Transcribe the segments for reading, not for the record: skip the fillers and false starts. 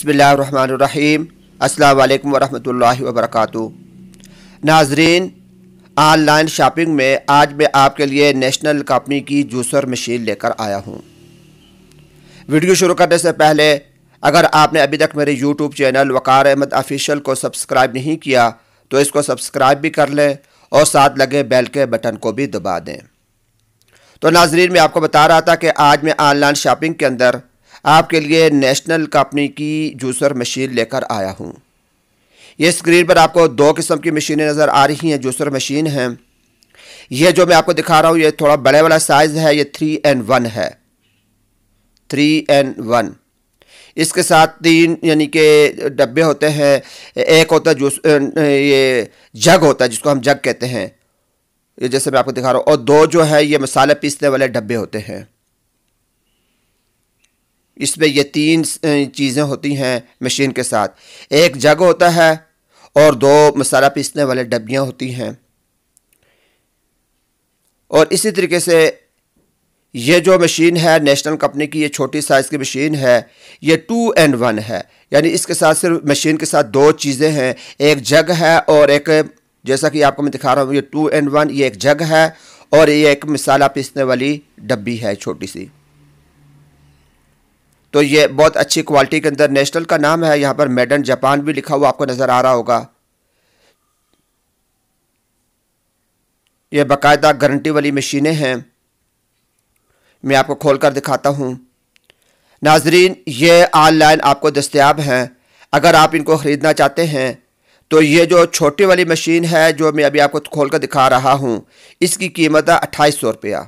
बिस्मिल्लाहिर्रहमानिर्रहीम। अस्सलाम वालेकुम वरहमतुल्लाहि वबरकातुहू। नाजरीन, ऑनलाइन शॉपिंग में आज मैं आपके लिए नेशनल कंपनी की जूसर मशीन लेकर आया हूँ। वीडियो शुरू करने से पहले अगर आपने अभी तक मेरे यूट्यूब चैनल वकार अहमद ऑफिशियल को सब्सक्राइब नहीं किया तो इसको सब्सक्राइब भी कर लें और साथ लगे बेल के बटन को भी दबा दें। तो नाजरीन, मैं आपको बता रहा था कि आज मैं ऑनलाइन शॉपिंग के अंदर आपके लिए नेशनल कंपनी की जूसर मशीन लेकर आया हूँ। ये स्क्रीन पर आपको दो किस्म की मशीनें नज़र आ रही हैं, जूसर मशीन हैं। ये जो मैं आपको दिखा रहा हूँ ये थोड़ा बड़े वाला साइज़ है, ये 3N1 है, 3N1। इसके साथ 3 यानी कि डब्बे होते हैं। एक होता है जूस, ये जग होता है जिसको हम जग कहते हैं, ये जैसे मैं आपको दिखा रहा हूँ, और 2 जो है ये मसाले पीसने वाले डब्बे होते हैं। इसमें ये 3 चीज़ें होती हैं मशीन के साथ, एक जग होता है और 2 मसाला पीसने वाले डब्बियाँ होती हैं। और इसी तरीके से ये जो मशीन है नेशनल कंपनी की, ये छोटी साइज़ की मशीन है, ये 2N1 है, यानी इसके साथ सिर्फ मशीन के साथ 2 चीज़ें हैं, एक जग है और एक, जैसा कि आपको मैं दिखा रहा हूँ, ये 2N1, ये एक जग है और ये एक मसाला पीसने वाली डब्बी है छोटी सी। तो ये बहुत अच्छी क्वालिटी के अंदर, नेशनल का नाम है, यहाँ पर मेड इन जापान भी लिखा हुआ आपको नज़र आ रहा होगा। ये बाकायदा गारंटी वाली मशीनें हैं। मैं आपको खोल कर दिखाता हूँ। नाजरीन, ये ऑनलाइन आपको दस्तयाब हैं। अगर आप इनको ख़रीदना चाहते हैं तो ये जो छोटी वाली मशीन है जो मैं अभी आपको खोल कर दिखा रहा हूँ, इसकी कीमत है 2800 रुपया।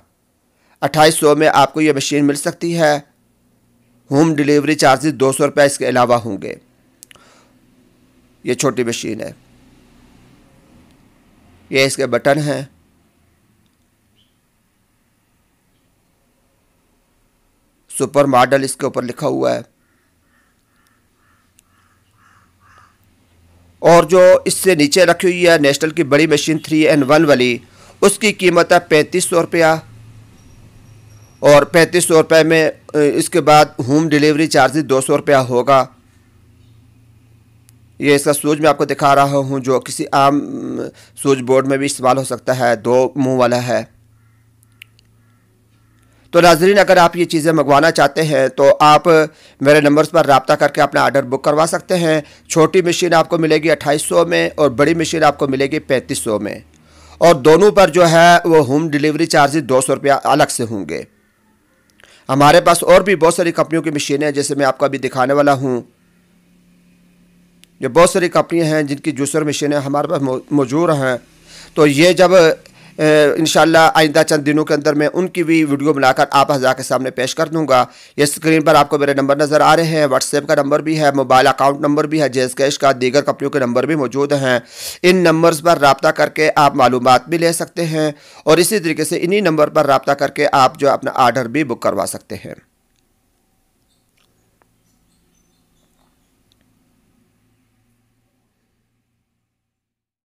2800 में आपको ये मशीन मिल सकती है। होम डिलीवरी चार्जेस 200 रुपये इसके अलावा होंगे। ये छोटी मशीन है, ये इसके बटन हैं। सुपर मॉडल इसके ऊपर लिखा हुआ है। और जो इससे नीचे रखी हुई है नेशनल की बड़ी मशीन 3N1 वाली, उसकी कीमत है 3500 रुपया। और 3500 रुपये में इसके बाद होम डिलीवरी चार्जेस 200 रुपया होगा। ये इसका सूज मैं आपको दिखा रहा हूँ जो किसी आम सूज बोर्ड में भी इस्तेमाल हो सकता है, 2 मुंह वाला है। तो नाज़रीन, अगर आप ये चीज़ें मंगवाना चाहते हैं तो आप मेरे नंबर्स पर रब्ता करके अपना ऑर्डर बुक करवा सकते हैं। छोटी मशीन आपको मिलेगी 2800 में और बड़ी मशीन आपको मिलेगी 3500 में, और दोनों पर जो है वो होम डिलीवरी चार्जेस 200 रुपया अलग से होंगे। हमारे पास और भी बहुत सारी कंपनियों की मशीनें हैं, जैसे मैं आपको अभी दिखाने वाला हूँ। ये बहुत सारी कंपनियां हैं जिनकी जूसर मशीनें हमारे पास मौजूद हैं। तो ये जब इंशाल्लाह आइंदा चंद दिनों के अंदर मैं उनकी भी वीडियो बनाकर आप हज़ार के सामने पेश कर दूंगा। ये स्क्रीन पर आपको मेरे नंबर नज़र आ रहे हैं, व्हाट्सएप का नंबर भी है, मोबाइल अकाउंट नंबर भी है, जैज़ कैश का, दीगर कंपनियों के नंबर भी मौजूद हैं। इन नंबर्स पर रब्ता करके आप मालूमात भी ले सकते हैं और इसी तरीके से इन्हीं नंबर पर रब्ता करके आप जो अपना ऑर्डर भी बुक करवा सकते हैं।